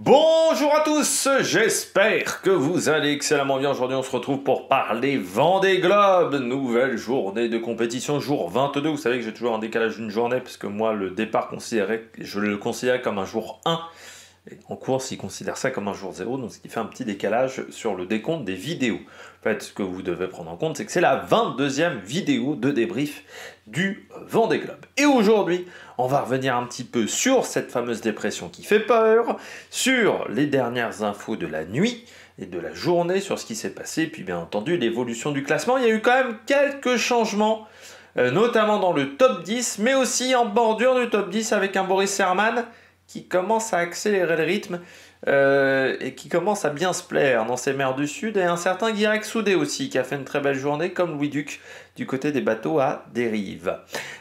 Bonjour à tous, j'espère que vous allez excellemment bien. Aujourd'hui on se retrouve pour parler Vendée Globe, nouvelle journée de compétition, jour 22. Vous savez que j'ai toujours un décalage d'une journée parce que moi le départ je le considérais comme un jour 1. Et en course, ils considèrent ça comme un jour 0, donc ce qui fait un petit décalage sur le décompte des vidéos. En fait, ce que vous devez prendre en compte, c'est que c'est la 22e vidéo de débrief du Vendée Globe. Et aujourd'hui, on va revenir un petit peu sur cette fameuse dépression qui fait peur, sur les dernières infos de la nuit et de la journée, sur ce qui s'est passé, puis bien entendu l'évolution du classement. Il y a eu quand même quelques changements, notamment dans le top 10, mais aussi en bordure du top 10 avec un Boris Herrmann qui commence à accélérer le rythme et qui commence à bien se plaire dans ces mers du Sud, et un certain Guirec Soudé aussi qui a fait une très belle journée comme Louis Duc du côté des bateaux à dérive.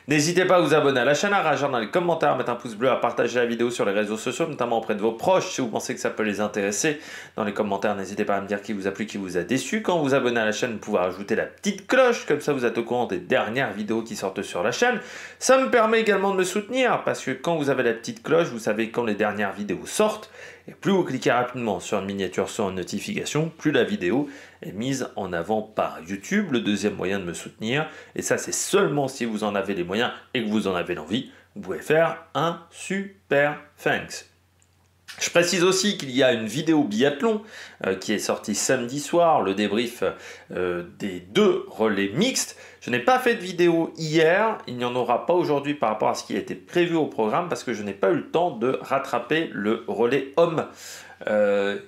N'hésitez pas à vous abonner à la chaîne, à réagir dans les commentaires, à mettre un pouce bleu, à partager la vidéo sur les réseaux sociaux, notamment auprès de vos proches si vous pensez que ça peut les intéresser. Dans les commentaires, n'hésitez pas à me dire qui vous a plu, qui vous a déçu. Quand vous vous abonnez à la chaîne, vous pouvez ajouter la petite cloche, comme ça vous êtes au courant des dernières vidéos qui sortent sur la chaîne. Ça me permet également de me soutenir, parce que quand vous avez la petite cloche, vous savez quand les dernières vidéos sortent, et plus vous cliquez rapidement sur une miniature, sur une notification, plus la vidéo est mise en avant par YouTube, le deuxième moyen de me soutenir. Et ça, c'est seulement si vous en avez les moyens et que vous en avez l'envie, vous pouvez faire un super thanks. Je précise aussi qu'il y a une vidéo biathlon qui est sortie samedi soir, le débrief des 2 relais mixtes. Je n'ai pas fait de vidéo hier, il n'y en aura pas aujourd'hui par rapport à ce qui était prévu au programme parce que je n'ai pas eu le temps de rattraper le relais homme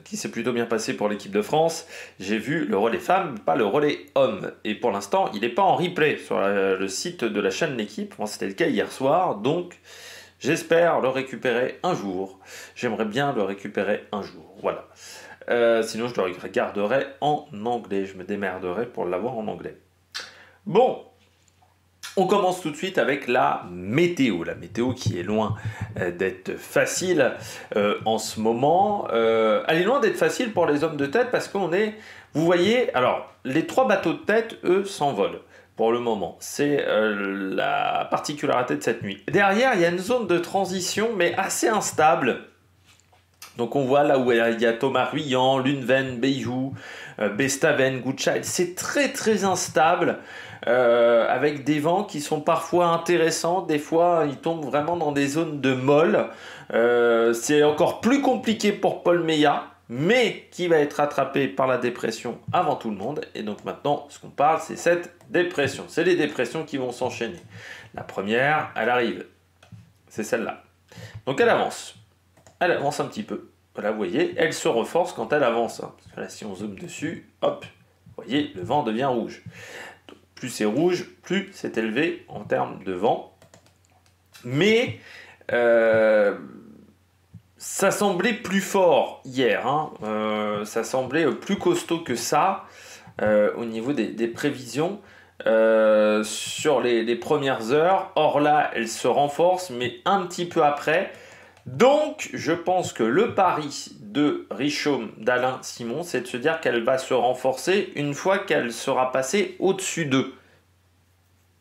qui s'est plutôt bien passé pour l'équipe de France. J'ai vu le relais femme, pas le relais homme. Et pour l'instant, il n'est pas en replay sur le site de la chaîne L'équipe. Bon, c'était le cas hier soir, donc j'espère le récupérer un jour. J'aimerais bien le récupérer un jour. Voilà. Sinon, je le regarderai en anglais. Je me démerderai pour l'avoir en anglais. Bon, on commence tout de suite avec la météo. La météo qui est loin d'être facile en ce moment. Elle est loin d'être facile pour les hommes de tête parce qu'on est... Vous voyez, alors, les 3 bateaux de tête, eux, s'envolent. Pour le moment, c'est la particularité de cette nuit. Derrière, il y a une zone de transition, mais assez instable. Donc on voit là où il y a Thomas Ruyant, Lunven, Beihou, Bestaven, Goodchild. C'est très très instable, avec des vents qui sont parfois intéressants. Des fois, ils tombent vraiment dans des zones de molle. C'est encore plus compliqué pour Paul Meillat, mais qui va être rattrapé par la dépression avant tout le monde. Et donc maintenant, ce qu'on parle, c'est cette dépression. C'est les dépressions qui vont s'enchaîner. La première, elle arrive. C'est celle-là. Donc elle avance. Elle avance un petit peu. Voilà, vous voyez, elle se renforce quand elle avance. Parce que là, si on zoome dessus, hop, vous voyez, le vent devient rouge. Donc, plus c'est rouge, plus c'est élevé en termes de vent. Mais... ça semblait plus fort hier, hein. Ça semblait plus costaud que ça au niveau des prévisions sur les premières heures. Or là, elle se renforce, mais un petit peu après. Donc, je pense que le pari de Richomme, d'Alain Simon, c'est de se dire qu'elle va se renforcer une fois qu'elle sera passée au-dessus d'eux.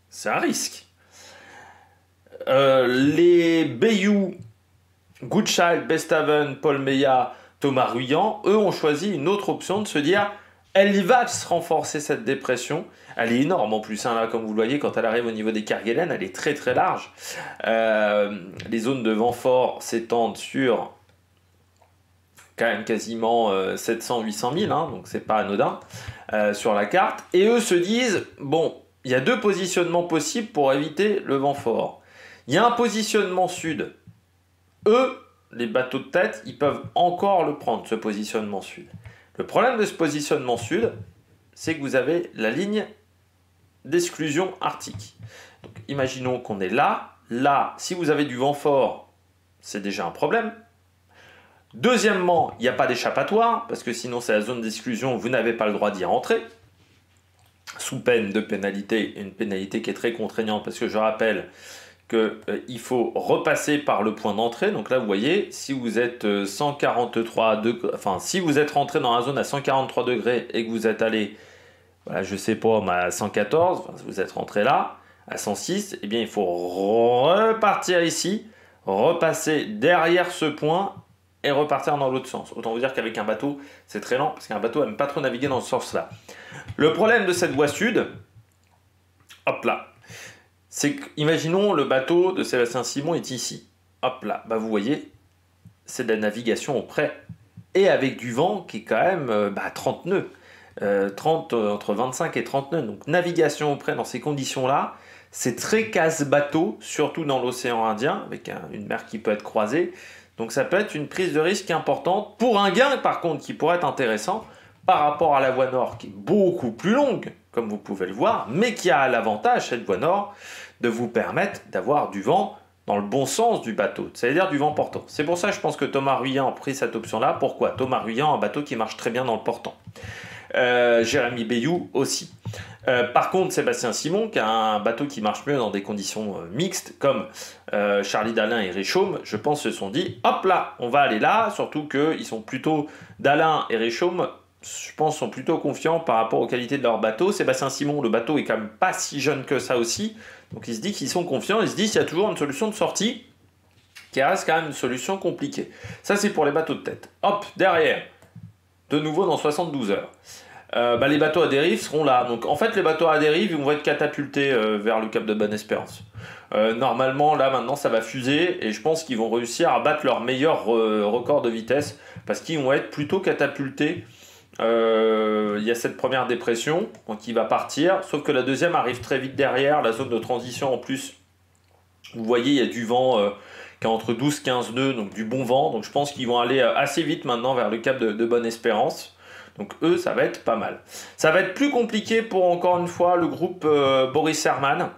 C'est un risque. Les Bayou, Goodchild, Bestaven, Paul Meillat, Thomas Ruyant, eux ont choisi une autre option de se dire elle va se renforcer cette dépression. Elle est énorme en plus, hein, là, comme vous le voyez, quand elle arrive au niveau des Kerguelen, elle est très très large. Les zones de vent fort s'étendent sur quand même quasiment 700-800 000, hein, donc c'est pas anodin sur la carte. Et eux se disent, bon, il y a 2 positionnements possibles pour éviter le vent fort. Il y a un positionnement sud. Eux, les bateaux de tête, ils peuvent encore le prendre, ce positionnement sud. Le problème de ce positionnement sud, c'est que vous avez la ligne d'exclusion arctique. Donc, imaginons qu'on est là. Là, si vous avez du vent fort, c'est déjà un problème. Deuxièmement, il n'y a pas d'échappatoire, parce que sinon c'est la zone d'exclusion, vous n'avez pas le droit d'y rentrer. Sous peine de pénalité, une pénalité qui est très contraignante, parce que je rappelle qu'il faut repasser par le point d'entrée. Donc là, vous voyez, si vous êtes 143 degrés, enfin, si vous êtes rentré dans la zone à 143 degrés et que vous êtes allé, voilà, je sais pas, à 114, enfin, vous êtes rentré là, à 106, eh bien, il faut repartir ici, repasser derrière ce point et repartir dans l'autre sens. Autant vous dire qu'avec un bateau, c'est très lent, parce qu'un bateau n'aime pas trop naviguer dans ce sens-là. Le problème de cette voie sud, hop là, c'est que, imaginons le bateau de Sébastien Simon est ici. Hop là, bah vous voyez, c'est de la navigation au près. Et avec du vent qui est quand même 30 nœuds. Entre 25 et 30 nœuds. Donc navigation au près dans ces conditions-là, c'est très casse-bateau, surtout dans l'océan Indien, avec une mer qui peut être croisée. Donc ça peut être une prise de risque importante. Pour un gain, par contre, qui pourrait être intéressant, par rapport à la voie nord, qui est beaucoup plus longue, comme vous pouvez le voir, mais qui a l'avantage, cette voie nord, de vous permettre d'avoir du vent dans le bon sens du bateau, c'est-à-dire du vent portant. C'est pour ça que je pense que Thomas Ruyant a pris cette option-là. Pourquoi? Thomas Ruyant a un bateau qui marche très bien dans le portant. Jérémy Bayou aussi. Par contre, Sébastien Simon, qui a un bateau qui marche mieux dans des conditions mixtes, comme Charlie Dalin et Réchaume, je pense se sont dit, hop là, on va aller là, surtout qu'ils sont plutôt, Dalin et Réchaume, je pense, sont plutôt confiants par rapport aux qualités de leur bateau. Sébastien Simon, le bateau est quand même pas si jeune que ça aussi, donc il se dit qu'ils sont confiants, il se dit qu'il y a toujours une solution de sortie, qui reste quand même une solution compliquée. Ça, c'est pour les bateaux de tête. Hop, derrière, de nouveau dans 72 heures. Les bateaux à dérive seront là. Donc en fait, les bateaux à dérive, ils vont être catapultés vers le cap de Bonne-Espérance. Normalement, là maintenant, ça va fuser et je pense qu'ils vont réussir à battre leur meilleur record de vitesse parce qu'ils vont être plutôt catapultés. Il y a cette première dépression donc il va partir, sauf que la deuxième arrive très vite derrière. La zone de transition en plus, vous voyez, il y a du vent qui est entre 12-15 nœuds, donc du bon vent. Donc je pense qu'ils vont aller assez vite maintenant vers le cap de Bonne-Espérance. Donc eux, ça va être pas mal. Ça va être plus compliqué pour, encore une fois, le groupe Boris Herman.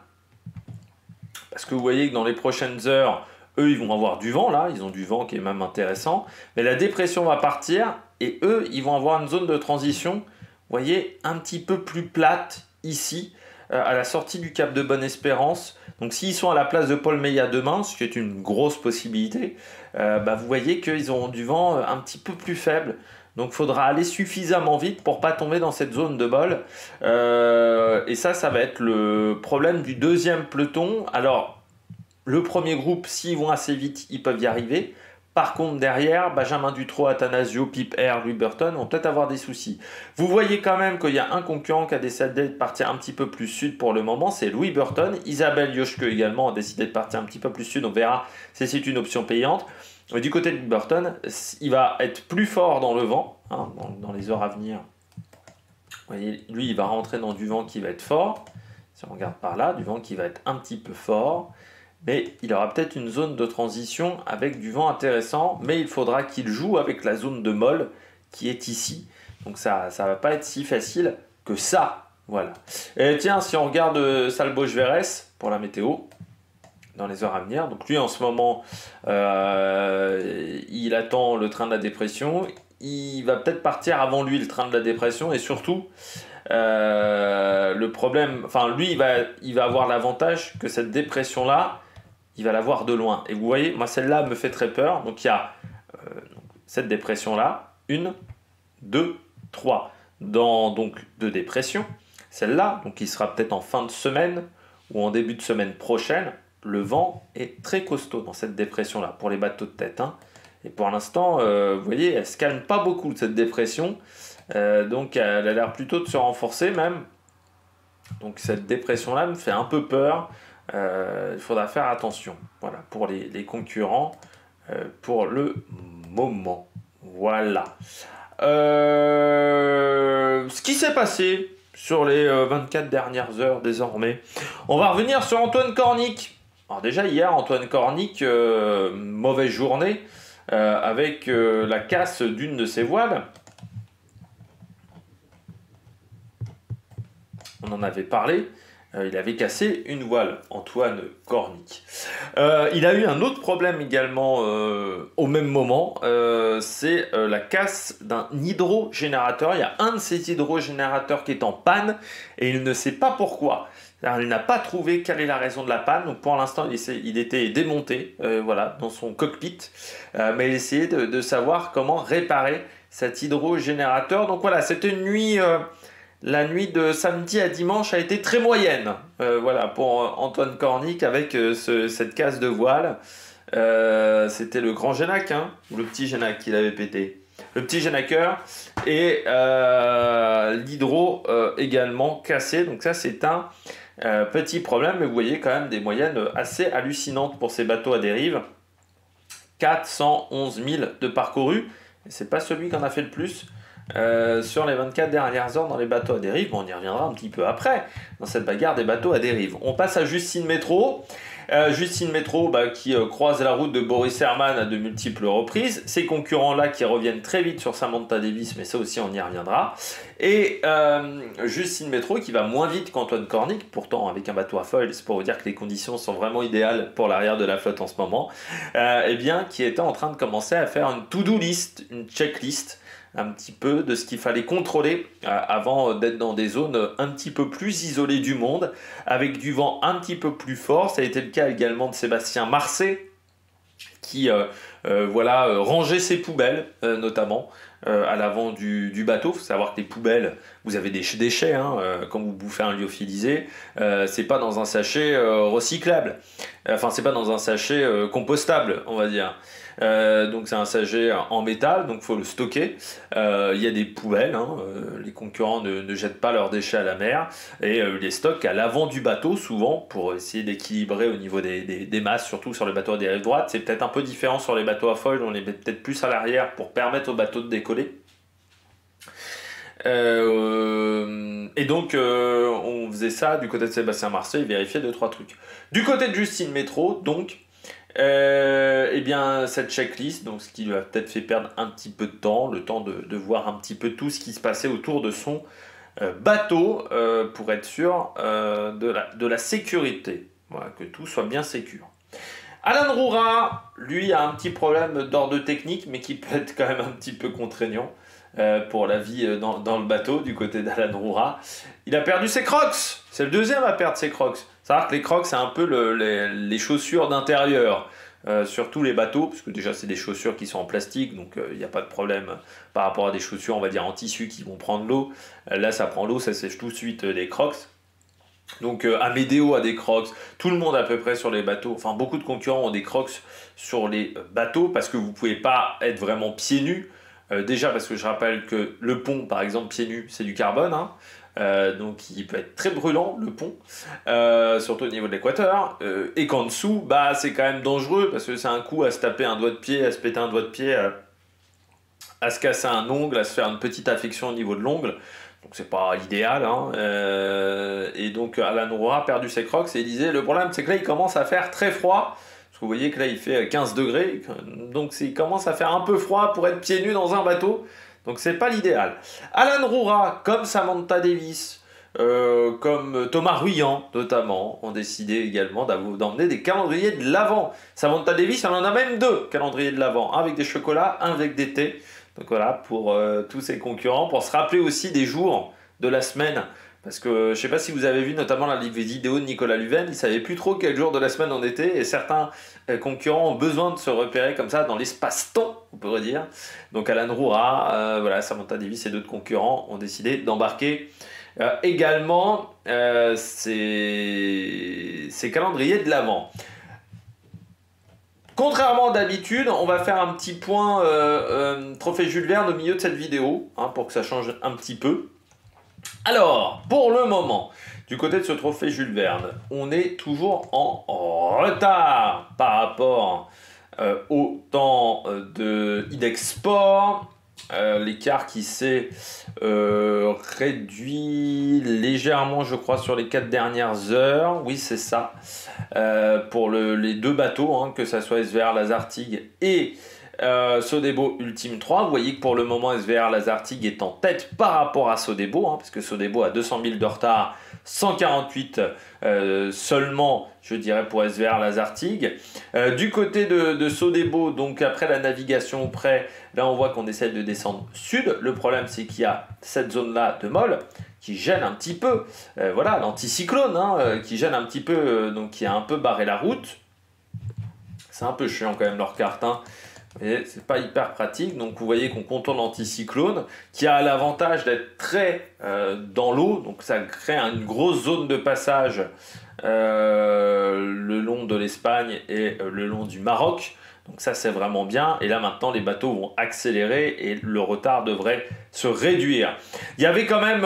Parce que vous voyez que dans les prochaines heures, eux, ils vont avoir du vent, là. Ils ont du vent qui est même intéressant. Mais la dépression va partir. Et eux, ils vont avoir une zone de transition, vous voyez, un petit peu plus plate, ici, à la sortie du cap de Bonne-Espérance. Donc s'ils sont à la place de Paul Meillat demain, ce qui est une grosse possibilité, vous voyez qu'ils auront du vent un petit peu plus faible. Donc il faudra aller suffisamment vite pour ne pas tomber dans cette zone de bol. Et ça va être le problème du deuxième peloton. Alors, le premier groupe, s'ils vont assez vite, ils peuvent y arriver. Par contre, derrière, Benjamin Dutrot, Athanasio, Pip Air, Louis Burton vont peut-être avoir des soucis. Vous voyez quand même qu'il y a un concurrent qui a décidé de partir un petit peu plus sud pour le moment, c'est Louis Burton. Isabelle Yoshke également a décidé de partir un petit peu plus sud, on verra si c'est une option payante. Mais du côté de Burton, il va être plus fort dans le vent, hein, dans les heures à venir. Vous voyez, lui, il va rentrer dans du vent qui va être fort. Si on regarde par là, du vent qui va être un petit peu fort. Mais il aura peut-être une zone de transition avec du vent intéressant. Mais il faudra qu'il joue avec la zone de molle qui est ici. Donc ça ne va pas être si facile que ça. Voilà. Et tiens, si on regarde Salboche-Verès pour la météo, dans les heures à venir. Donc lui, en ce moment, il attend le train de la dépression. Il va peut-être partir avant lui, le train de la dépression. Et surtout, le problème... Enfin, lui, il va avoir l'avantage que cette dépression-là, il va la voir de loin. Et vous voyez, moi, celle-là me fait très peur. Donc, il y a cette dépression-là. 1, 2, 3. Dans donc 2 dépressions. Celle-là, donc il sera peut-être en fin de semaine ou en début de semaine prochaine. Le vent est très costaud dans cette dépression-là pour les bateaux de tête. Hein. Et pour l'instant, vous voyez, elle ne se calme pas beaucoup, cette dépression. Donc, elle a l'air plutôt de se renforcer même. Donc, cette dépression-là me fait un peu peur. Il faudra faire attention. Voilà, pour les concurrents, pour le moment. Voilà. Ce qui s'est passé sur les 24 dernières heures désormais. On va revenir sur Antoine Cornic. Alors déjà hier, Antoine Cornic, mauvaise journée avec la casse d'une de ses voiles. On en avait parlé. Il avait cassé une voile, Antoine Cornic. Il a eu un autre problème également au même moment, c'est la casse d'un hydrogénérateur. Il y a un de ces hydrogénérateurs qui est en panne et il ne sait pas pourquoi. Alors, il n'a pas trouvé quelle est la raison de la panne, donc pour l'instant il était démonté voilà, dans son cockpit, mais il essayait de savoir comment réparer cet hydrogénérateur. Donc voilà, c'était une nuit... La nuit de samedi à dimanche a été très moyenne, voilà, pour Antoine Cornic avec cette casse de voile. C'était le grand Génac, hein, ou le petit Génac qui l'avait pété. Le petit Génaqueur et l'hydro également cassé. Donc ça, c'est un petit problème, mais vous voyez quand même des moyennes assez hallucinantes pour ces bateaux à dérive. 411 000 de parcouru, et c'est pas celui qu'on a fait le plus sur les 24 dernières heures dans les bateaux à dérive. Bon, on y reviendra un petit peu après dans cette bagarre des bateaux à dérive. On passe à Justine Métro. Justine Métro qui croise la route de Boris Herman à de multiples reprises. Ces concurrents-là qui reviennent très vite sur Samantha Davis, mais ça aussi on y reviendra. Et Justine Métro qui va moins vite qu'Antoine Cornic, pourtant avec un bateau à foil, c'est pour vous dire que les conditions sont vraiment idéales pour l'arrière de la flotte en ce moment, et bien qui était en train de commencer à faire une to-do list, une checklist, un petit peu de ce qu'il fallait contrôler avant d'être dans des zones un petit peu plus isolées du monde, avec du vent un petit peu plus fort. Ça a été le cas également de Sébastien Marcet, qui rangeait ses poubelles, notamment à l'avant du bateau. Il faut savoir que les poubelles, vous avez des déchets, quand vous bouffez un lyophilisé, c'est pas dans un sachet recyclable, enfin c'est pas dans un sachet compostable, on va dire. Donc c'est un sachet en métal, donc il faut le stocker. Il y a des poubelles, les concurrents ne jettent pas leurs déchets à la mer, et ils les stockent à l'avant du bateau souvent pour essayer d'équilibrer au niveau des masses, surtout sur les bateaux à dérive droite. C'est peut-être un peu différent sur les bateaux à foil, on les met peut-être plus à l'arrière pour permettre au bateau de décoller. Et donc on faisait ça du côté de Sébastien Marcet, il vérifiait 2-3 trucs. Du côté de Justine Métro, donc cette checklist, donc ce qui lui a peut-être fait perdre un petit peu de temps, le temps de voir un petit peu tout ce qui se passait autour de son bateau pour être sûr de la sécurité, voilà, que tout soit bien sécure. Alan Roura, lui, a un petit problème d'ordre technique, mais qui peut être quand même un petit peu contraignant pour la vie dans le bateau, du côté d'Alan Roura. Il a perdu ses Crocs, c'est le deuxième à perdre ses Crocs. C'est-à-dire que les Crocs, c'est un peu les chaussures d'intérieur sur tous les bateaux, parce que déjà c'est des chaussures qui sont en plastique, donc il n'y a pas de problème par rapport à des chaussures, on va dire en tissu, qui vont prendre l'eau. Là ça prend l'eau, ça sèche tout de suite les Crocs. Donc Amedeo a des Crocs, tout le monde à peu près sur les bateaux, enfin beaucoup de concurrents ont des Crocs sur les bateaux, parce que vous ne pouvez pas être vraiment pieds nus. Déjà parce que je rappelle que le pont, par exemple, pieds nus, c'est du carbone, donc il peut être très brûlant, le pont, surtout au niveau de l'équateur, et qu'en dessous, c'est quand même dangereux, parce que c'est un coup à se taper un doigt de pied, à se péter un doigt de pied, à se casser un ongle, à se faire une petite affection au niveau de l'ongle, donc c'est pas l'idéal, et donc Alan Roura a perdu ses Crocs, et il disait, le problème c'est que là il commence à faire très froid, parce que vous voyez que là il fait 15 degrés, donc il commence à faire un peu froid pour être pieds nus dans un bateau, donc c'est pas l'idéal. Alan Roura, comme Samantha Davis, comme Thomas Ruyant notamment, ont décidé également d'emmener des calendriers de l'Avent. Samantha Davis, elle en a même 2 calendriers de l'Avent, un avec des chocolats, un avec des thés. Donc voilà, pour tous ses concurrents, pour se rappeler aussi des jours de la semaine. Parce que je ne sais pas si vous avez vu notamment la vidéo de Nicolas Luven, il ne savait plus trop quel jour de la semaine on était, et certains concurrents ont besoin de se repérer comme ça dans l'espace-temps, on pourrait dire. Donc Alan Roura, Samantha Davis et d'autres concurrents ont décidé d'embarquer également ces calendriers de l'Avent. Contrairement à d'habitude, on va faire un petit point trophée Jules Verne au milieu de cette vidéo, pour que ça change un petit peu. Alors, pour le moment, du côté de ce trophée Jules Verne, on est toujours en retard par rapport au temps de IDEX Sport. L'écart qui s'est réduit légèrement, je crois, sur les 4 dernières heures. Oui, c'est ça. Pour les 2 bateaux, que ce soit SVR Lazartigue et Sodebo Ultime 3, vous voyez que pour le moment SVR Lazartigue est en tête par rapport à Sodebo, parce que Sodebo a 200 000 de retard, 148 seulement, je dirais, pour SVR Lazartigue. Du côté de Sodebo, donc après la navigation près, là on voit qu'on essaie de descendre sud. Le problème c'est qu'il y a cette zone-là de molle qui gêne un petit peu, l'anticyclone qui gêne un petit peu, donc qui a un peu barré la route. C'est un peu chiant quand même leur carte, Et c'est pas hyper pratique, donc vous voyez qu'on contourne l'anticyclone, qui a l'avantage d'être très dans l'eau, donc ça crée une grosse zone de passage le long de l'Espagne et le long du Maroc. Donc ça c'est vraiment bien, et là maintenant les bateaux vont accélérer et le retard devrait se réduire. Il y avait quand même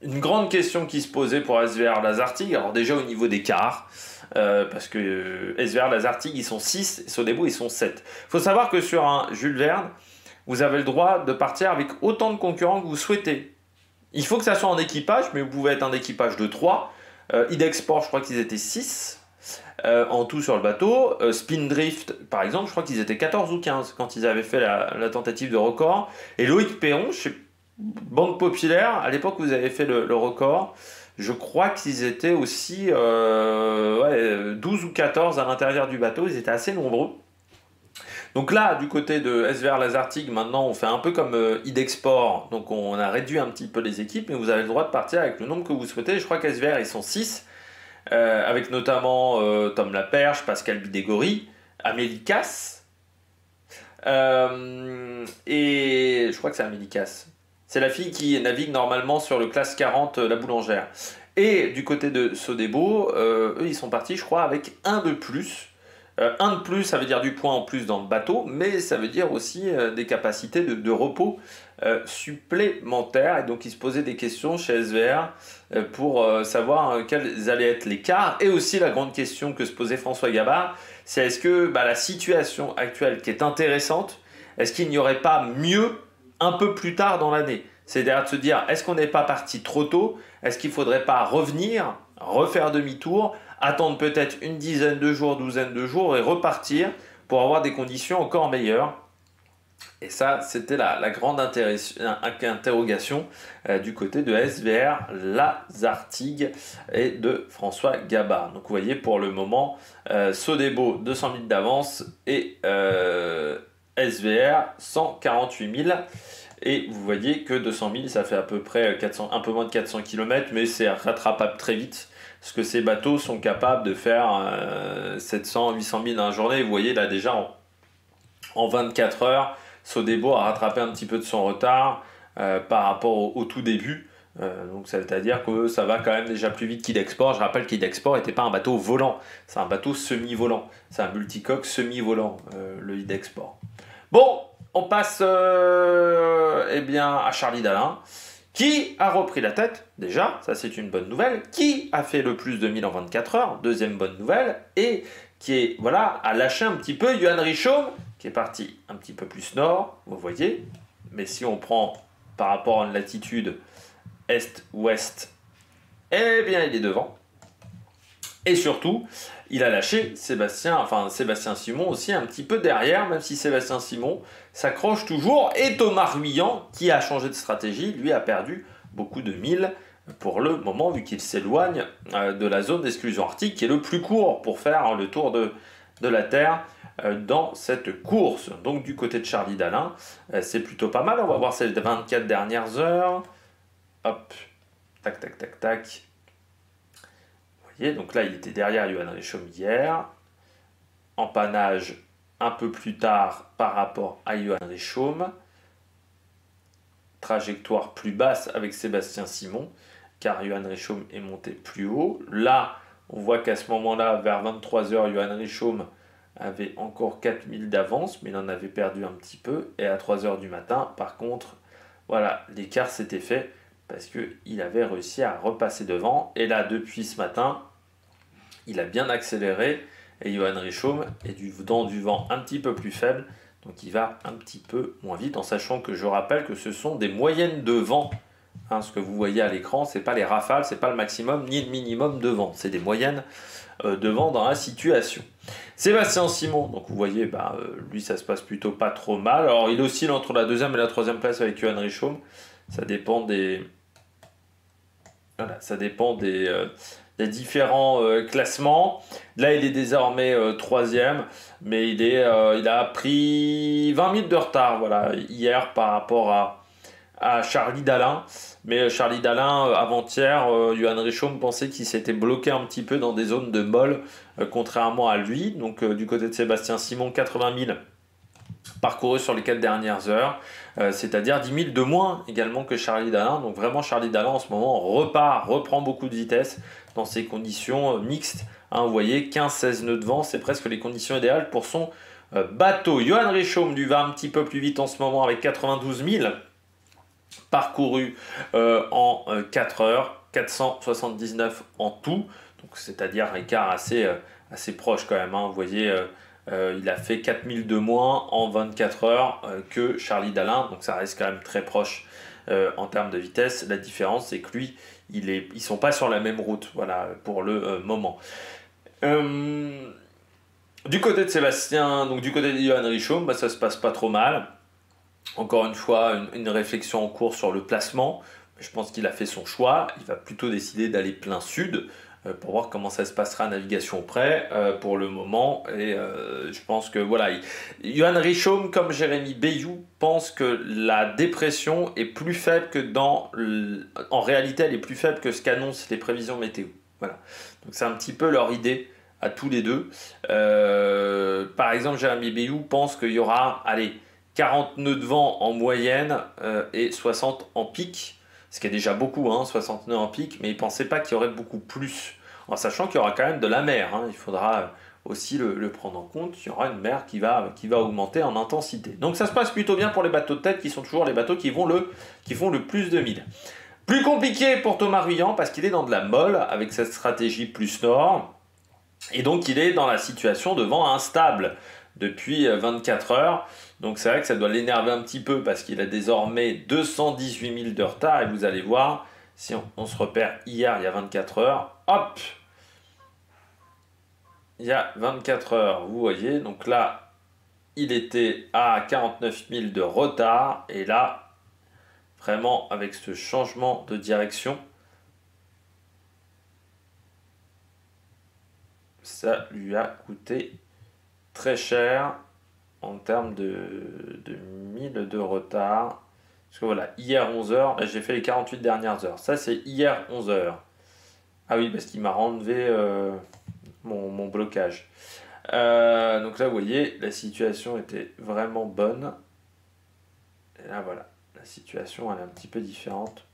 une grande question qui se posait pour SVR Lazartigue, alors déjà au niveau des quarts, parce que SVR Lazartigue ils sont 6, et Sodebo ils sont 7. Il faut savoir que sur un Jules Verne, vous avez le droit de partir avec autant de concurrents que vous souhaitez. Il faut que ça soit en équipage, mais vous pouvez être un équipage de 3. Idexport, je crois qu'ils étaient 6 en tout sur le bateau. Spindrift, par exemple, je crois qu'ils étaient 14 ou 15 quand ils avaient fait la tentative de record. Et Loïc Perron, chez Banque Populaire, à l'époque où vous avez fait le record, je crois qu'ils étaient aussi 12 ou 14 à l'intérieur du bateau. Ils étaient assez nombreux. Donc là, du côté de SVR Lazartigue, maintenant on fait un peu comme Idexport, donc on a réduit un petit peu les équipes, mais vous avez le droit de partir avec le nombre que vous souhaitez. Je crois qu'SVR ils sont 6, avec notamment Tom Laperche, Pascal Bidégory, Amélie Casse, et je crois que c'est Amélie Casse. C'est la fille qui navigue normalement sur le classe 40 La Boulangère. Et du côté de Sodebo, eux ils sont partis, je crois, avec un de plus. Un de plus, ça veut dire du point en plus dans le bateau, mais ça veut dire aussi des capacités de repos supplémentaires. Et donc, ils se posaient des questions chez SVR pour savoir quels allaient être les quarts. Et aussi, la grande question que se posait François Gabard, c'est est-ce que la situation actuelle qui est intéressante, est-ce qu'il n'y aurait pas mieux un peu plus tard dans l'année? C'est-à-dire de se dire, est-ce qu'on n'est pas parti trop tôt? Est-ce qu'il ne faudrait pas revenir, refaire demi-tour, attendre peut-être une dizaine de jours, douzaine de jours et repartir pour avoir des conditions encore meilleures? Et ça, c'était la grande interrogation du côté de SVR Lazartigue et de François Gabard. Donc vous voyez, pour le moment, Sodebo 200 000 d'avance et SVR 148 000. Et vous voyez que 200 000, ça fait à peu près 400, un peu moins de 400 km, mais c'est rattrapable très vite. Parce que ces bateaux sont capables de faire 700, 800 000 dans la journée. Vous voyez là déjà en 24 heures, Sodebo a rattrapé un petit peu de son retard par rapport au tout début. Donc ça veut dire que ça va quand même déjà plus vite qu'Idexport. Je rappelle qu'Idexport n'était pas un bateau volant, c'est un bateau semi-volant. C'est un multicoque semi-volant, le Idexport. Bon, on passe à Charlie Dalin, qui a repris la tête, déjà, ça c'est une bonne nouvelle, qui a fait le plus de 1000 en 24 heures, deuxième bonne nouvelle, et qui a lâché un petit peu Johan Richomme, qui est parti un petit peu plus nord, vous voyez, mais si on prend par rapport à une latitude est-ouest, eh bien il est devant. Et surtout, il a lâché Sébastien Simon aussi un petit peu derrière, même si Sébastien Simon s'accroche toujours. Et Thomas Ruyant, qui a changé de stratégie, lui a perdu beaucoup de milles pour le moment, vu qu'il s'éloigne de la zone d'exclusion arctique, qui est le plus court pour faire le tour de la Terre dans cette course. Donc du côté de Charlie Dalin, c'est plutôt pas mal. On va voir ces 24 dernières heures. Hop, tac, tac, tac, tac. Donc là, il était derrière Johan Richomme hier. Empannage un peu plus tard par rapport à Johan Richomme. Trajectoire plus basse avec Sébastien Simon, car Johan Richomme est monté plus haut. Là, on voit qu'à ce moment-là, vers 23h, Johan Richomme avait encore 4000 d'avance, mais il en avait perdu un petit peu. Et à 3h du matin, par contre, voilà, l'écart s'était fait parce qu'il avait réussi à repasser devant. Et là, depuis ce matin, il a bien accéléré et Johan Richomme est dans du vent un petit peu plus faible, donc il va un petit peu moins vite, en sachant que je rappelle que ce sont des moyennes de vent. Ce que vous voyez à l'écran, ce n'est pas les rafales, ce n'est pas le maximum ni le minimum de vent, c'est des moyennes de vent dans la situation. Sébastien Simon, donc vous voyez, lui ça se passe plutôt pas trop mal. Alors il oscille entre la deuxième et la troisième place avec Johan Richomme. Ça dépend des différents classements. Là, il est désormais troisième, mais il a pris 20 minutes de retard, voilà, hier par rapport à Charlie Dalin. Mais Charlie Dalin, avant-hier, Johan Richomme pensait qu'il s'était bloqué un petit peu dans des zones de molle, contrairement à lui. Donc du côté de Sébastien Simon, 80 000 parcourus sur les 4 dernières heures, c'est-à-dire 10 000 de moins également que Charlie Dalin. Donc vraiment Charlie Dalin en ce moment reprend beaucoup de vitesse dans ces conditions mixtes. Hein, vous voyez, 15-16 nœuds de vent, c'est presque les conditions idéales pour son bateau. Johan Richomme lui va un petit peu plus vite en ce moment avec 92 000 parcourus en 4 heures, 479 en tout, donc c'est-à-dire un écart assez proche quand même. Hein. Vous voyez, il a fait 4000 de moins en 24 heures que Charlie Dalin, donc ça reste quand même très proche en termes de vitesse. La différence, c'est que lui, ils sont pas sur la même route, voilà, pour le moment. Du côté de Sébastien, donc du côté de Johan Richomme, bah, ça se passe pas trop mal. Encore une fois, une réflexion en cours sur le placement. Je pense qu'il a fait son choix. Il va plutôt décider d'aller plein sud pour voir comment ça se passera à navigation près pour le moment. Et je pense que voilà, Johan Richomme comme Jérémy Bayou pense que la dépression est plus faible que en réalité, elle est plus faible que ce qu'annoncent les prévisions météo. Voilà. Donc c'est un petit peu leur idée à tous les deux. Par exemple, Jérémy Bayou pense qu'il y aura, allez, 40 nœuds de vent en moyenne et 60 en pic, ce qui est déjà beaucoup, hein, 60 nœuds en pic, mais il ne pensait pas qu'il y aurait beaucoup plus, en sachant qu'il y aura quand même de la mer, hein, il faudra aussi le prendre en compte, il y aura une mer qui va augmenter en intensité. Donc ça se passe plutôt bien pour les bateaux de tête, qui sont toujours les bateaux qui font le plus de 1000. Plus compliqué pour Thomas Ruyant, parce qu'il est dans de la molle, avec cette stratégie plus nord, et donc il est dans la situation de vent instable depuis 24 heures. Donc c'est vrai que ça doit l'énerver un petit peu parce qu'il a désormais 218 000 de retard. Et vous allez voir, si on se repère hier, il y a 24 heures, hop, il y a 24 heures, vous voyez. Donc là, il était à 49 000 de retard. Et là, vraiment, avec ce changement de direction, ça lui a coûté très cher en termes de 1000 de retard. Parce que voilà, hier 11h, là j'ai fait les 48 dernières heures. Ça c'est hier 11h. Ah oui, parce qu'il m'a enlevé mon blocage. Donc là vous voyez, la situation était vraiment bonne. Et là voilà, la situation elle est un petit peu différente.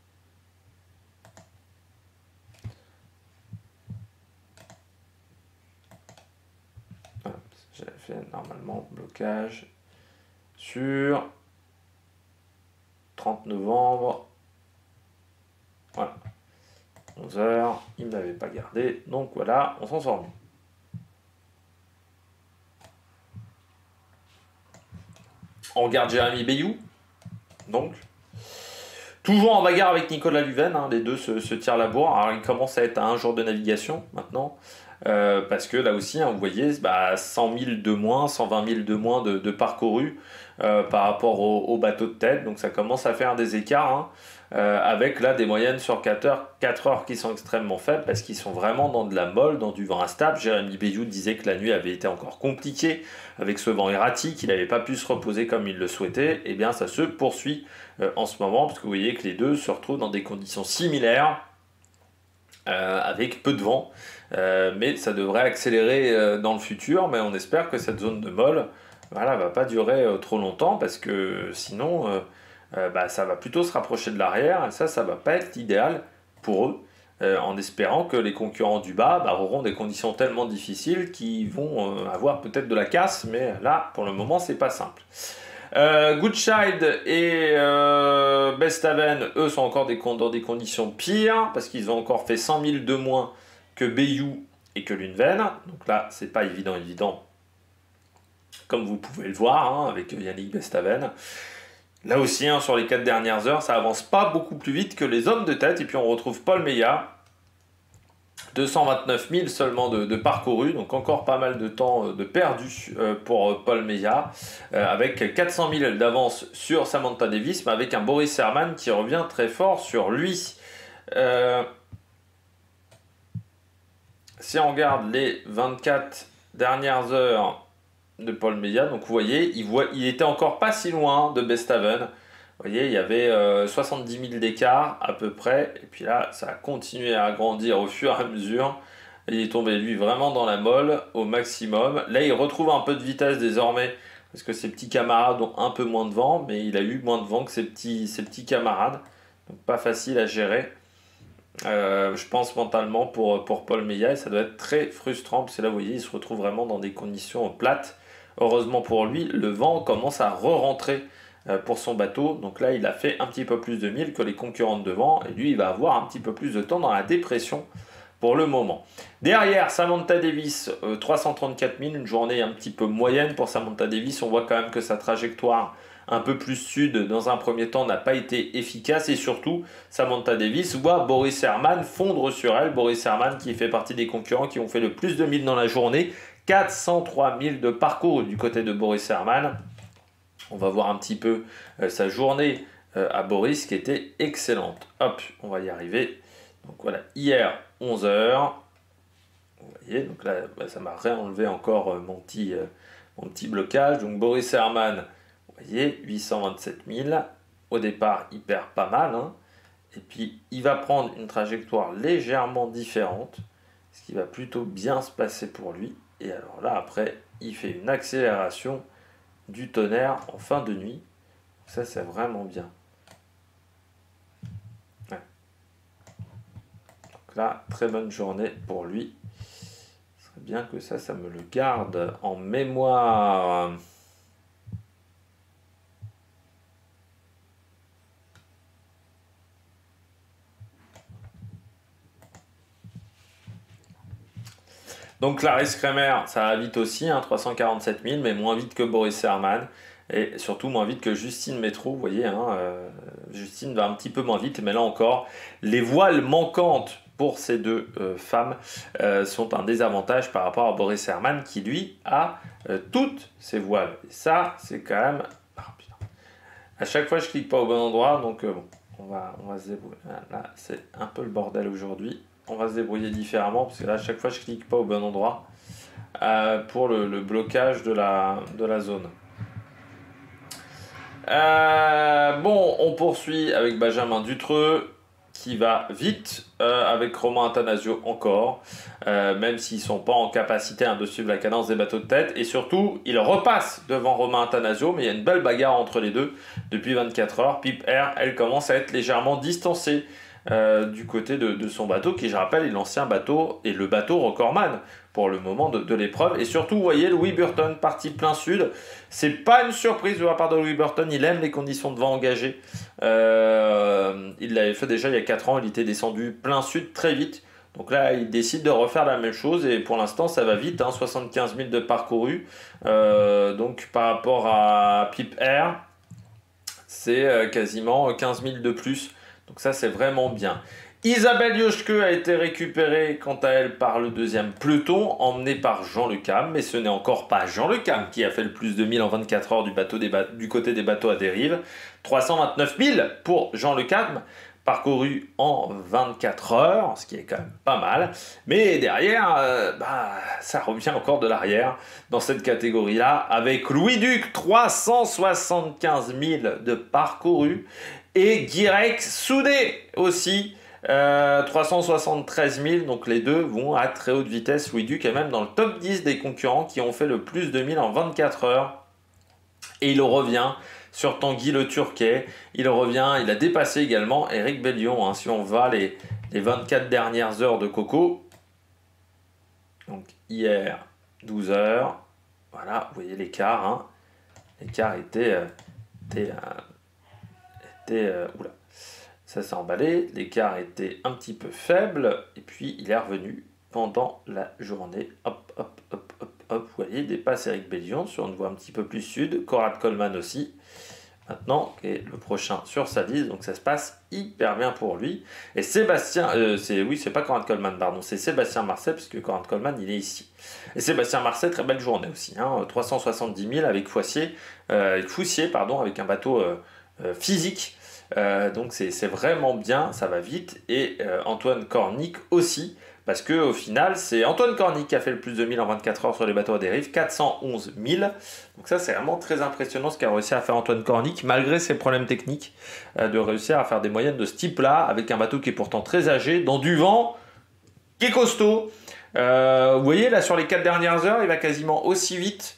J'avais fait normalement blocage sur 30 novembre. Voilà. 11h, il ne m'avait pas gardé. Donc voilà, on s'en sort mieux. On regarde Jérémy Bayou. Donc, toujours en bagarre avec Nicolas Luven. Hein, les deux se tirent la bourre. Alors, il commence à être à un jour de navigation maintenant. Parce que là aussi, hein, vous voyez, 100 000 de moins, 120 000 de moins de parcourus par rapport au bateau de tête. Donc ça commence à faire des écarts, hein, avec là des moyennes sur 4 heures qui sont extrêmement faibles parce qu'ils sont vraiment dans de la molle, dans du vent instable. Jérémy Bayou disait que la nuit avait été encore compliquée avec ce vent erratique, il n'avait pas pu se reposer comme il le souhaitait. Et bien ça se poursuit en ce moment, parce que vous voyez que les deux se retrouvent dans des conditions similaires, avec peu de vent. Mais ça devrait accélérer dans le futur, mais on espère que cette zone de molle voilà, va pas durer trop longtemps parce que sinon ça va plutôt se rapprocher de l'arrière et ça va pas être idéal pour eux, en espérant que les concurrents du bas auront des conditions tellement difficiles qu'ils vont avoir peut-être de la casse, mais là pour le moment c'est pas simple. Goodchild et Bestaven, eux, sont encore dans des conditions pires parce qu'ils ont encore fait 100 000 de moins que Bayou et que Lunven. Donc là, c'est pas évident, comme vous pouvez le voir, hein, avec Yannick Bestaven. Là aussi, hein, sur les 4 dernières heures, ça avance pas beaucoup plus vite que les hommes de tête. Et puis on retrouve Paul Meillat, 229 000 seulement de parcourus, donc encore pas mal de temps de perdu pour Paul Meillat, avec 400 000 d'avance sur Samantha Davis, mais avec un Boris Herman qui revient très fort sur lui. Si on regarde les 24 dernières heures de Paul Meillat, donc vous voyez, il était encore pas si loin de Bestaven. Vous voyez, il y avait 70 000 d'écart à peu près, et puis là, ça a continué à grandir au fur et à mesure. Il est tombé, lui, vraiment dans la molle au maximum. Là, il retrouve un peu de vitesse désormais, parce que ses petits camarades ont un peu moins de vent, mais il a eu moins de vent que ses petits camarades. Donc, pas facile à gérer. Je pense mentalement pour Paul Meillat, ça doit être très frustrant, parce que là, vous voyez, il se retrouve vraiment dans des conditions plates. Heureusement pour lui, le vent commence à re-rentrer pour son bateau. Donc là, il a fait un petit peu plus de mille que les concurrents de devant, et lui, il va avoir un petit peu plus de temps dans la dépression pour le moment. Derrière, Samantha Davis, 334 000, une journée un petit peu moyenne pour Samantha Davis. On voit quand même que sa trajectoire un peu plus sud dans un premier temps n'a pas été efficace, et surtout Samantha Davis voit Boris Herrmann fondre sur elle. Boris Herrmann qui fait partie des concurrents qui ont fait le plus de 1000 dans la journée, 403 000 de parcours du côté de Boris Herrmann. On va voir un petit peu sa journée à Boris qui était excellente. Hop, on va y arriver. Donc voilà, hier 11 h. Vous voyez, donc là ça m'a réenlevé encore mon petit blocage. Donc Boris Herrmann, vous voyez, 827 000. Au départ, il perd pas mal, hein. Et puis il va prendre une trajectoire légèrement différente, ce qui va plutôt bien se passer pour lui. Et alors là, après, il fait une accélération du tonnerre en fin de nuit. Ça, c'est vraiment bien. Ouais. Donc là, très bonne journée pour lui. Ce serait bien que ça me le garde en mémoire. Donc Clarisse Kremer, ça va vite aussi, hein, 347 000, mais moins vite que Boris Herrmann, et surtout moins vite que Justine Métro, vous voyez, hein, Justine va un petit peu moins vite, mais là encore, les voiles manquantes pour ces deux femmes sont un désavantage par rapport à Boris Herrmann, qui lui a toutes ses voiles. Et ça, c'est quand même... Ah, putain. À chaque fois, je clique pas au bon endroit, donc bon, on va se débrouiller. Là, c'est un peu le bordel aujourd'hui. On va se débrouiller différemment, parce que là, à chaque fois, je clique pas au bon endroit pour le blocage de la zone. Bon, on poursuit avec Benjamin Dutreux, qui va vite, avec Romain Attanasio encore, même s'ils ne sont pas en capacité de suivre la cadence des bateaux de tête. Et surtout, il repasse devant Romain Attanasio, mais il y a une belle bagarre entre les deux depuis 24 heures. Pip Air, elle commence à être légèrement distancée du côté de son bateau, qui, je rappelle, est l'ancien bateau et le bateau recordman pour le moment de l'épreuve. Et surtout, vous voyez, Louis Burton parti plein sud. C'est pas une surprise de la part de Louis Burton, il aime les conditions de vent engagées. Il l'avait fait déjà il y a 4 ans, il était descendu plein sud très vite. Donc là, il décide de refaire la même chose, et pour l'instant, ça va vite, hein, 75 000 de parcouru. Donc par rapport à Pip Air, c'est quasiment 15 000 de plus. Donc ça, c'est vraiment bien. Isabelle Yoshke a été récupérée, quant à elle, par le deuxième peloton, emmenée par Jean Le Cam. Mais ce n'est encore pas Jean Le Cam qui a fait le plus de 1000 en 24 heures du côté des bateaux à dérive. 329 000 pour Jean Le Cam, parcouru en 24 heures, ce qui est quand même pas mal. Mais derrière, ça revient encore de l'arrière dans cette catégorie-là, avec Louis Duc, 375 000 de parcouru. Et Guirec Soudé aussi, 373 000. Donc les deux vont à très haute vitesse. Louis Duc est même dans le top 10 des concurrents qui ont fait le plus de 1000 en 24 heures. Et il revient sur Tanguy le Turquet. Il revient, il a dépassé également Eric Bellion, hein, si on va les 24 dernières heures de Coco. Donc hier, 12 heures. Voilà, vous voyez l'écart. Hein. L'écart était oula, ça s'est emballé, l'écart était un petit peu faible, et puis il est revenu pendant la journée. Hop, hop, hop, hop, hop, vous voyez, il dépasse Eric Bellion sur une voie un petit peu plus sud, Conrad Coleman aussi, maintenant, qui est le prochain sur sa liste, donc ça se passe hyper bien pour lui. Et Sébastien, c'est pas Conrad Coleman, pardon, c'est Sébastien Marcet, puisque Conrad Coleman, il est ici. Et Sébastien Marcet, très belle journée aussi, hein, 370 000 avec Foussier, avec un bateau physique. Donc c'est vraiment bien, ça va vite. Et Antoine Cornic aussi, Parce que au final, c'est Antoine Cornic qui a fait le plus de 1000 en 24 heures sur les bateaux à dérive, 411 000. Donc ça, c'est vraiment très impressionnant ce qu'a réussi à faire Antoine Cornic, malgré ses problèmes techniques, de réussir à faire des moyennes de ce type-là, avec un bateau qui est pourtant très âgé, dans du vent, qui est costaud. Vous voyez, là, sur les 4 dernières heures, il va quasiment aussi vite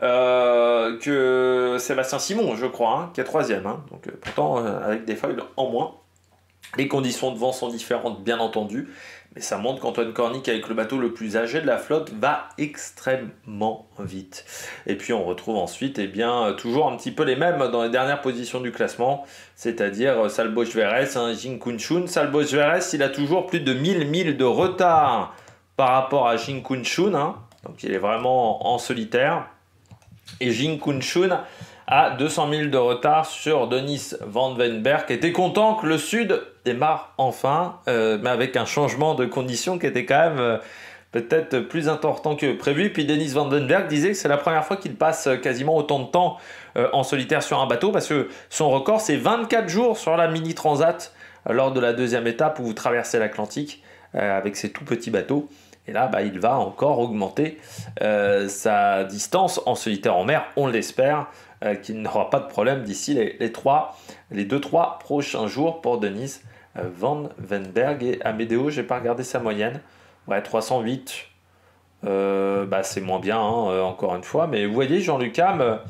que Sébastien Simon, je crois, hein, qui est 3e. Hein. Donc pourtant, avec des feuilles en moins. Les conditions de vent sont différentes, bien entendu, mais ça montre qu'Antoine Cornic, avec le bateau le plus âgé de la flotte, va extrêmement vite. Et puis on retrouve ensuite toujours un petit peu les mêmes dans les dernières positions du classement, c'est-à-dire Salbosch Verres, Jing Kun-chun. Salbosch Verres, il a toujours plus de 1000 milles de retard par rapport à Jing Kun-chun, hein, donc il est vraiment en solitaire. Et Jing Kun-chun à 200 000 de retard sur Dennis Van Wenberg, qui était content que le Sud démarre enfin, mais avec un changement de conditions qui était quand même peut-être plus important que prévu. Puis Dennis Van Wenberg disait que c'est la première fois qu'il passe quasiment autant de temps en solitaire sur un bateau, parce que son record c'est 24 jours sur la Mini Transat lors de la 2e étape où vous traversez l'Atlantique avec ces tout petits bateaux. Et là, il va encore augmenter sa distance en solitaire en mer, on l'espère, qu'il n'aura pas de problème d'ici les 2-3 prochains jours pour Dennis Van Wenberg. Et Amedeo, j'ai pas regardé sa moyenne. Ouais, 308, c'est moins bien, hein, encore une fois. Mais vous voyez, Jean-Luc Ham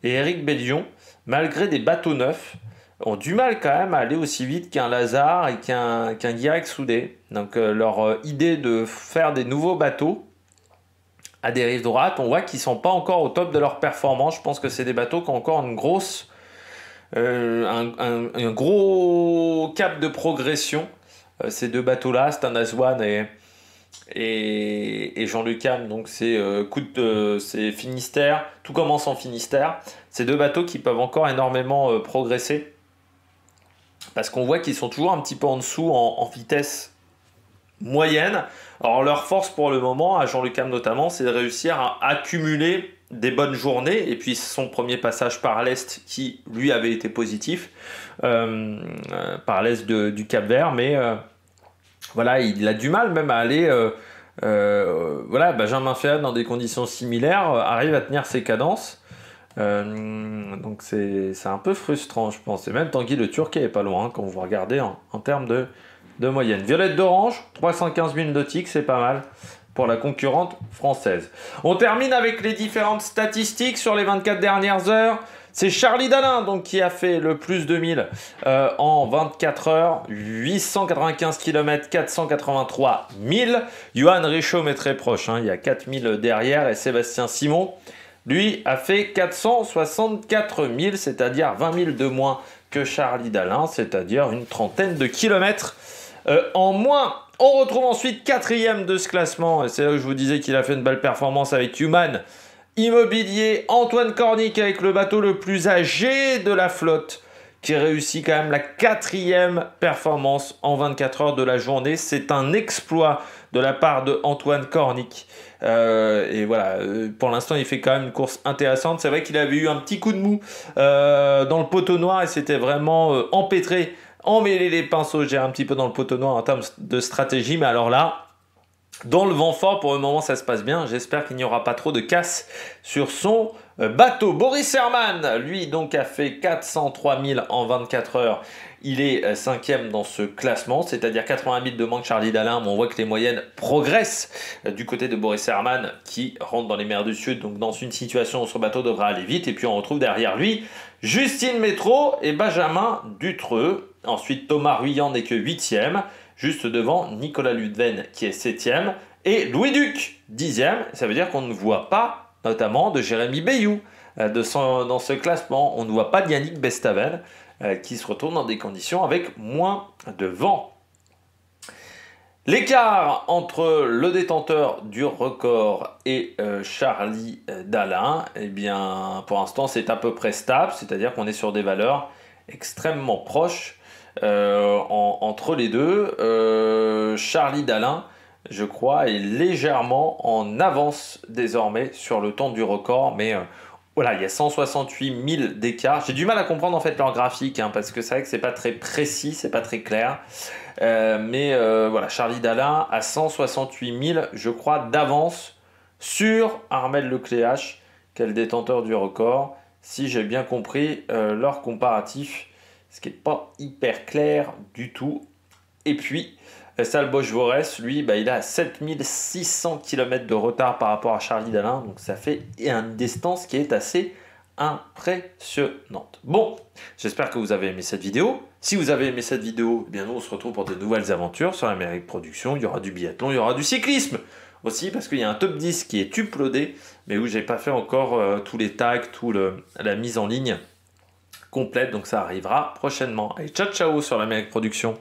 et Eric Bellion, malgré des bateaux neufs, ont du mal quand même à aller aussi vite qu'un Lazare et qu'un Guirec Soudé. Donc leur idée de faire des nouveaux bateaux à dérive droite, on voit qu'ils ne sont pas encore au top de leur performance. Je pense que c'est des bateaux qui ont encore un gros cap de progression. Ces deux bateaux-là, Stan Aswan et Jean-Luc Ham, donc c'est Finistère, tout commence en Finistère. Ces deux bateaux qui peuvent encore énormément progresser, parce qu'on voit qu'ils sont toujours un petit peu en dessous en vitesse moyenne. Alors leur force pour le moment, à Jean-Luc Ham notamment, c'est de réussir à accumuler des bonnes journées, et puis son premier passage par l'Est qui lui avait été positif, par l'Est du Cap-Vert, mais voilà, il a du mal même à aller... Benjamin Ferret dans des conditions similaires arrive à tenir ses cadences. Donc c'est un peu frustrant, je pense. Et même Tanguy Le Turquet est pas loin, hein, quand vous regardez en termes de moyenne. Violette d'Orange, 315 000 nautiques, c'est pas mal pour la concurrente française. On termine avec les différentes statistiques sur les 24 dernières heures. C'est Charlie Dalin donc, qui a fait le plus de 1000 en 24 heures. 895 km, 483 000. Johan Richomme est très proche, hein, il y a 4000 derrière. Et Sébastien Simon, lui, a fait 464 000, c'est-à-dire 20 000 de moins que Charlie Dalin, c'est-à-dire une trentaine de kilomètres en moins. On retrouve ensuite 4e de ce classement, et c'est là où je vous disais qu'il a fait une belle performance avec Human Immobilier, Antoine Cornic avec le bateau le plus âgé de la flotte, qui réussit quand même la 4e performance en 24 heures de la journée. C'est un exploit de la part de Antoine Cornic. Et voilà, pour l'instant il fait quand même une course intéressante. C'est vrai qu'il avait eu un petit coup de mou dans le poteau noir, et c'était vraiment empêtré, emmêler les pinceaux, j'ai un petit peu dans le poteau noir en termes de stratégie. Mais alors là, dans le vent fort, pour le moment ça se passe bien. J'espère qu'il n'y aura pas trop de casse sur son bateau. Boris Herman, lui donc a fait 403 000 en 24 heures. Il est 5e dans ce classement, c'est-à-dire 80 000 de moins que Charlie Dalin. Mais on voit que les moyennes progressent du côté de Boris Herman, qui rentre dans les mers du Sud, donc dans une situation où son bateau devra aller vite. Et puis on retrouve derrière lui Justine Métro et Benjamin Dutreux. Ensuite Thomas Ruyant n'est que 8e. Juste devant Nicolas Ludven qui est 7e, et Louis Duc 10e. Ça veut dire qu'on ne voit pas notamment de Jérémy Bayou dans ce classement. On ne voit pas de Yannick Bestaven qui se retourne dans des conditions avec moins de vent. L'écart entre le détenteur du record et Charlie Dalin, eh bien, pour l'instant c'est à peu près stable, c'est-à-dire qu'on est sur des valeurs extrêmement proches. Entre les deux, Charlie Dalin, je crois, est légèrement en avance désormais sur le temps du record, mais Voilà, il y a 168 000 d'écart. J'ai du mal à comprendre en fait leur graphique, hein, parce que c'est vrai que c'est pas très précis, c'est pas très clair. Voilà, Charlie Dalin a 168 000, je crois, d'avance sur Armel Lecléache, qui est le détenteur du record. Si j'ai bien compris leur comparatif, ce qui n'est pas hyper clair du tout. Et puis, Sal Bosch-Vorès, lui, il a 7600 km de retard par rapport à Charlie Dalin. Donc ça fait une distance qui est assez impressionnante. Bon, j'espère que vous avez aimé cette vidéo. Si vous avez aimé cette vidéo, eh bien nous on se retrouve pour de nouvelles aventures sur l'Amérique Production. Il y aura du biathlon, il y aura du cyclisme aussi, parce qu'il y a un top 10 qui est uploadé, mais où j'ai pas fait encore tous les tags, la mise en ligne complète. Donc ça arrivera prochainement. Allez, ciao ciao sur l'Amérique Production.